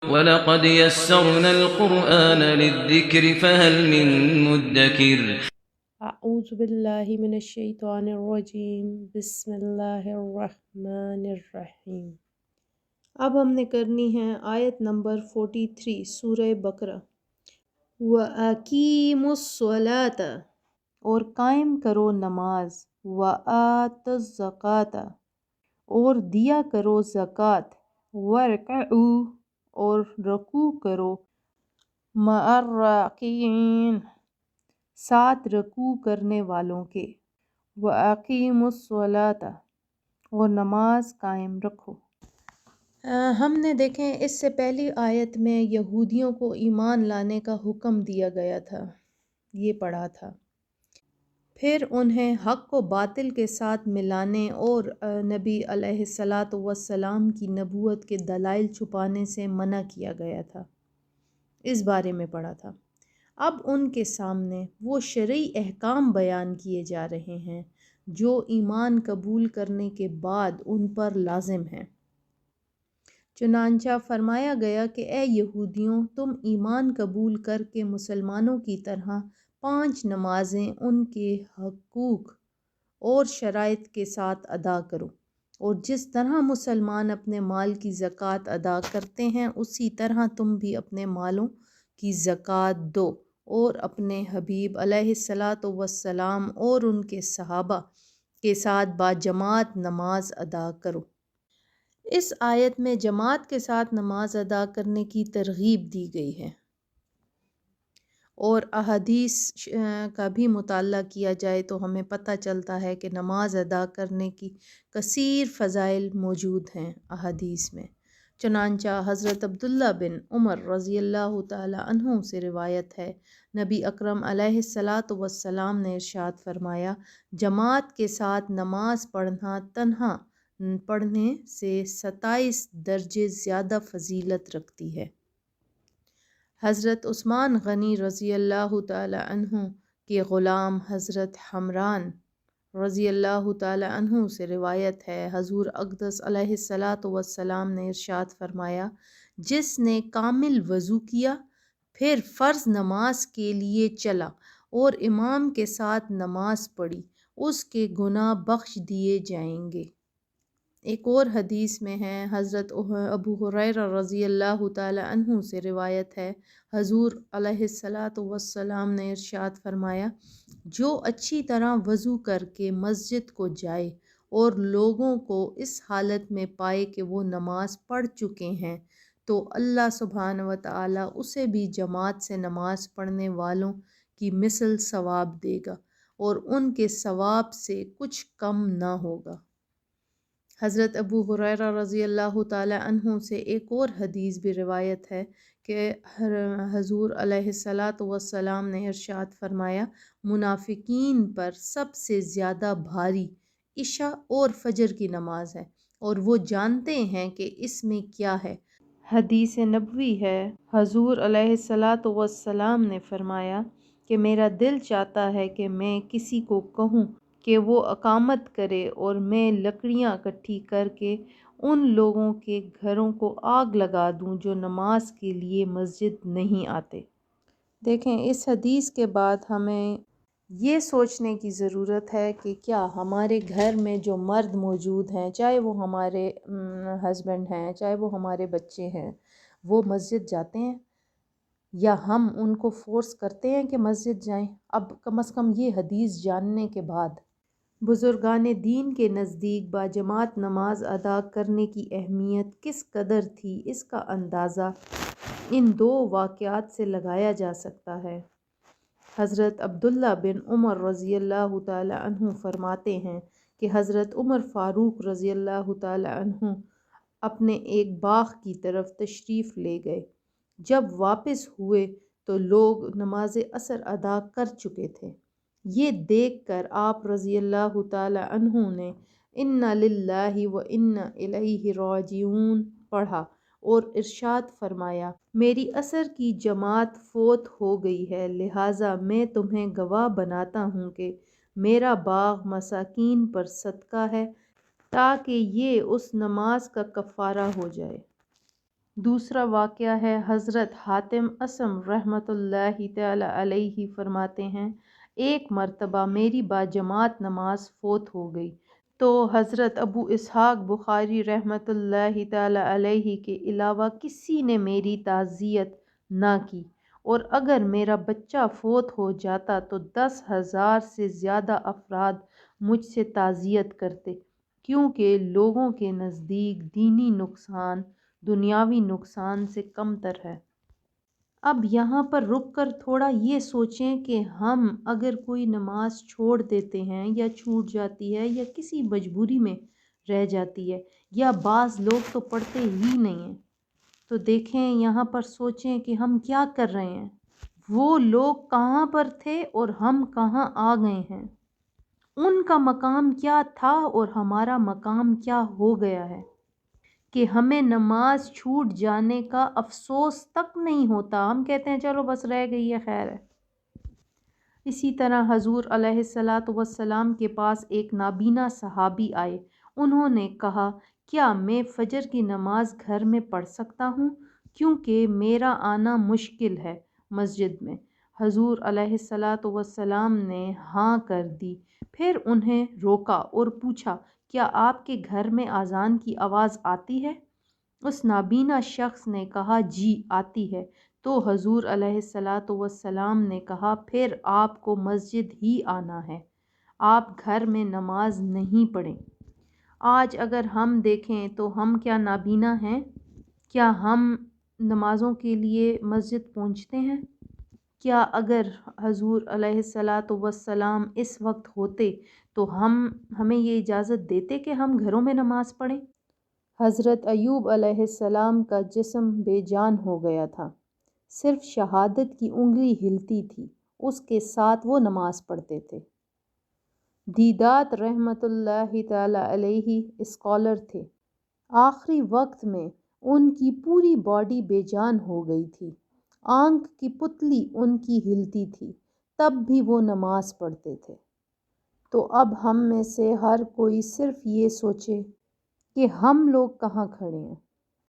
وَلَقَدْ يَسَّرْنَا الْقُرْآنَ لِلذِّكْرِ فَهَلْ مِن مُّدَّكِرٍ اعوذ باللہ من الشیطان الرجیم، بسم اللہ الرحمن الرحیم۔ اب ہم نے کرنی ہے آیت نمبر 43 سورہ بقرہ۔ وَأَقِیمُوا الصَّلَاةَ، اور قائم کرو نماز، وَآتُوا الزَّکَاةَ، اور دیا کرو زکوٰۃ، وَارْکَعُوا، اور رکوع کرو، مَعَ الرَّاکعِینَ، ساتھ رکوع کرنے والوں کے، وَأَقِیمُوا الصَّلَاةَ، اور نماز قائم رکھو۔ ہم نے دیکھیں اس سے پہلی آیت میں یہودیوں کو ایمان لانے کا حکم دیا گیا تھا، یہ پڑھا تھا۔ پھر انہیں حق کو باطل کے ساتھ ملانے اور نبی علیہ السلام کی نبوت کے دلائل چھپانے سے منع کیا گیا تھا، اس بارے میں پڑھا تھا۔ اب ان کے سامنے وہ شرعی احکام بیان کیے جا رہے ہیں جو ایمان قبول کرنے کے بعد ان پر لازم ہیں۔ چنانچہ فرمایا گیا کہ اے یہودیوں، تم ایمان قبول کر کے مسلمانوں کی طرح 5 نمازیں ان کے حقوق اور شرائط کے ساتھ ادا کرو، اور جس طرح مسلمان اپنے مال کی زکوٰۃ ادا کرتے ہیں اسی طرح تم بھی اپنے مالوں کی زکوٰۃ دو، اور اپنے حبیب علیہ السلام اور ان کے صحابہ کے ساتھ باجماعت نماز ادا کرو۔ اس آیت میں جماعت کے ساتھ نماز ادا کرنے کی ترغیب دی گئی ہے، اور احادیث کا بھی مطالعہ کیا جائے تو ہمیں پتہ چلتا ہے کہ نماز ادا کرنے کی کثیر فضائل موجود ہیں احادیث میں۔ چنانچہ حضرت عبداللہ بن عمر رضی اللہ تعالی عنہ سے روایت ہے، نبی اکرم علیہ السلام نے ارشاد فرمایا، جماعت کے ساتھ نماز پڑھنا تنہا پڑھنے سے 27 درجے زیادہ فضیلت رکھتی ہے۔ حضرت عثمان غنی رضی اللہ تعالی عنہ کے غلام حضرت حمران رضی اللہ تعالی عنہ سے روایت ہے، حضور اقدس علیہ السلام نے ارشاد فرمایا، جس نے کامل وضو کیا پھر فرض نماز کے لیے چلا اور امام کے ساتھ نماز پڑھی، اس کے گناہ بخش دیے جائیں گے۔ ایک اور حدیث میں ہے، حضرت ابو ہریرہ رضی اللہ تعالی عنہ سے روایت ہے، حضور علیہ السلام نے ارشاد فرمایا، جو اچھی طرح وضو کر کے مسجد کو جائے اور لوگوں کو اس حالت میں پائے کہ وہ نماز پڑھ چکے ہیں تو اللہ سبحانہ و تعالیٰ اسے بھی جماعت سے نماز پڑھنے والوں کی مثل ثواب دے گا اور ان کے ثواب سے کچھ کم نہ ہوگا۔ حضرت ابو ہریرہ رضی اللہ تعالی عنہ سے ایک اور حدیث بھی روایت ہے کہ حضور علیہ السلام نے ارشاد فرمایا، منافقین پر سب سے زیادہ بھاری عشاء اور فجر کی نماز ہے، اور وہ جانتے ہیں کہ اس میں کیا ہے۔ حدیث نبوی ہے، حضور علیہ السلام نے فرمایا کہ میرا دل چاہتا ہے کہ میں کسی کو کہوں کہ وہ اقامت کرے اور میں لکڑیاں اکٹھی کر کے ان لوگوں کے گھروں کو آگ لگا دوں جو نماز کے لیے مسجد نہیں آتے۔ دیکھیں، اس حدیث کے بعد ہمیں یہ سوچنے کی ضرورت ہے کہ کیا ہمارے گھر میں جو مرد موجود ہیں، چاہے وہ ہمارے ہسبینڈ ہیں، چاہے وہ ہمارے بچے ہیں، وہ مسجد جاتے ہیں یا ہم ان کو فورس کرتے ہیں کہ مسجد جائیں؟ اب کم از کم یہ حدیث جاننے کے بعد بزرگان دین کے نزدیک باجماعت نماز ادا کرنے کی اہمیت کس قدر تھی، اس کا اندازہ ان 2 واقعات سے لگایا جا سکتا ہے۔ حضرت عبداللہ بن عمر رضی اللہ تعالی عنہ فرماتے ہیں کہ حضرت عمر فاروق رضی اللہ تعالی عنہ اپنے ایک باغ کی طرف تشریف لے گئے۔ جب واپس ہوئے تو لوگ نماز عصر ادا کر چکے تھے۔ یہ دیکھ کر آپ رضی اللہ تعالی عنہ نے اِنَّ لِلَّهِ وَإِنَّ إِلَيْهِ رَاجِعُونَ پڑھا اور ارشاد فرمایا، میری عصر کی جماعت فوت ہو گئی ہے، لہٰذا میں تمہیں گواہ بناتا ہوں کہ میرا باغ مساکین پر صدقہ ہے تاکہ یہ اس نماز کا کفارہ ہو جائے دوسرا واقعہ ہے حضرت حاتم اسم رحمۃ اللہ تعالی علیہ فرماتے ہیں ایک مرتبہ میری باجماعت نماز فوت ہو گئی تو حضرت ابو اسحاق بخاری رحمۃ اللہ تعالی علیہ کے علاوہ کسی نے میری تعزیت نہ کی، اور اگر میرا بچہ فوت ہو جاتا تو 10,000 سے زیادہ افراد مجھ سے تعزیت کرتے، کیونکہ لوگوں کے نزدیک دینی نقصان دنیاوی نقصان سے کم تر ہے۔ اب یہاں پر رک کر تھوڑا یہ سوچیں کہ ہم اگر کوئی نماز چھوڑ دیتے ہیں یا چھوٹ جاتی ہے یا کسی مجبوری میں رہ جاتی ہے، یا بعض لوگ تو پڑھتے ہی نہیں ہیں، تو دیکھیں یہاں پر سوچیں کہ ہم کیا کر رہے ہیں، وہ لوگ کہاں پر تھے اور ہم کہاں آ گئے ہیں، ان کا مقام کیا تھا اور ہمارا مقام کیا ہو گیا ہے کہ ہمیں نماز چھوٹ جانے کا افسوس تک نہیں ہوتا، ہم کہتے ہیں چلو بس رہ گئی ہے خیر ہے۔ اسی طرح حضور علیہ الصلاۃ والسلام کے پاس ایک نابینا صحابی آئے، انہوں نے کہا کیا میں فجر کی نماز گھر میں پڑھ سکتا ہوں کیونکہ میرا آنا مشکل ہے مسجد میں؟ حضور علیہ الصلاۃ والسلام نے ہاں کر دی، پھر انہیں روکا اور پوچھا کیا آپ کے گھر میں اذان کی آواز آتی ہے؟ اس نابینا شخص نے کہا جی آتی ہے، تو حضور علیہ الصلاۃ والسلام نے کہا پھر آپ کو مسجد ہی آنا ہے، آپ گھر میں نماز نہیں پڑھیں۔ آج اگر ہم دیکھیں تو ہم کیا نابینا ہیں؟ کیا ہم نمازوں کے لیے مسجد پہنچتے ہیں؟ کیا اگر حضور علیہ الصلاۃ والسلام اس وقت ہوتے تو ہمیں یہ اجازت دیتے کہ ہم گھروں میں نماز پڑھیں؟ حضرت ایوب علیہ السلام کا جسم بے جان ہو گیا تھا، صرف شہادت کی انگلی ہلتی تھی، اس کے ساتھ وہ نماز پڑھتے تھے۔ دیدات رحمۃ اللہ تعالی علیہ اسکالر تھے، آخری وقت میں ان کی پوری باڈی بے جان ہو گئی تھی، آنکھ کی پتلی ان کی ہلتی تھی، تب بھی وہ نماز پڑھتے تھے۔ تو اب ہم میں سے ہر کوئی صرف یہ سوچے کہ ہم لوگ کہاں کھڑے ہیں۔